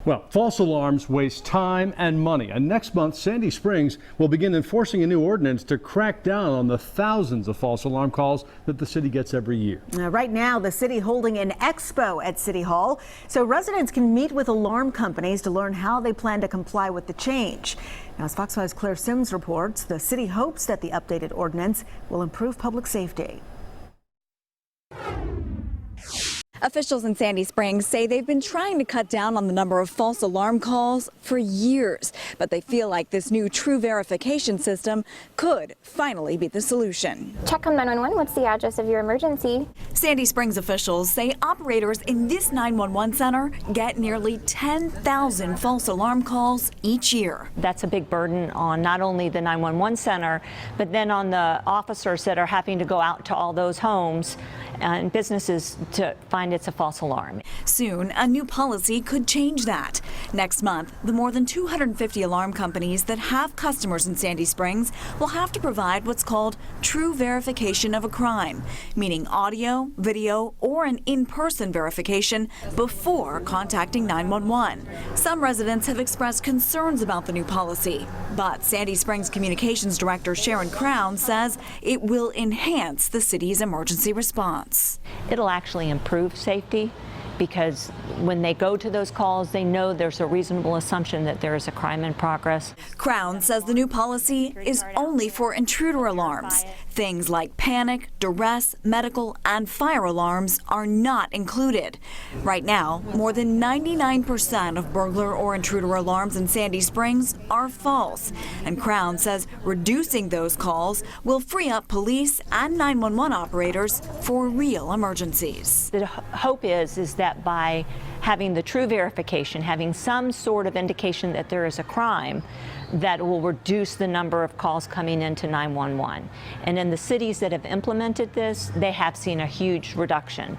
Well, false alarms waste time and money, and next month Sandy Springs will begin enforcing a new ordinance to crack down on the thousands of false alarm calls that the city gets every year. Right now, the city holding an expo at City Hall so residents can meet with alarm companies to learn how they plan to comply with the change. Now, as Fox 5's Claire Sims reports, the city hopes that the updated ordinance will improve public safety. Officials in Sandy Springs say they've been trying to cut down on the number of false alarm calls for years, but they feel like this new true verification system could finally be the solution. Check on 911. What's the address of your emergency? Sandy Springs officials say operators in this 911 center get nearly 10,000 false alarm calls each year. That's a big burden on not only the 911 center, but then on the officers that are having to go out to all those homes and businesses to find it's a false alarm. Soon, a new policy could change that. Next month, the more than 250 alarm companies that have customers in Sandy Springs will have to provide what's called true verification of a crime, meaning audio, video, or an in-person verification before contacting 911. Some residents have expressed concerns about the new policy, but Sandy Springs Communications Director Sharon Crown says it will enhance the city's emergency response. It'll actually improve safety because when they go to those calls, they know there's a reasonable assumption that there is a crime in progress. Crown says the new policy is only for intruder alarms. Things like panic, duress, medical, and fire alarms are not included. Right now, more than 99% of burglar or intruder alarms in Sandy Springs are false. And Crown says reducing those calls will free up police and 911 operators for real emergencies. The hope is that by having the true verification, having some sort of indication that there is a crime, that will reduce the number of calls coming into 911. And in the cities that have implemented this, they have seen a huge reduction.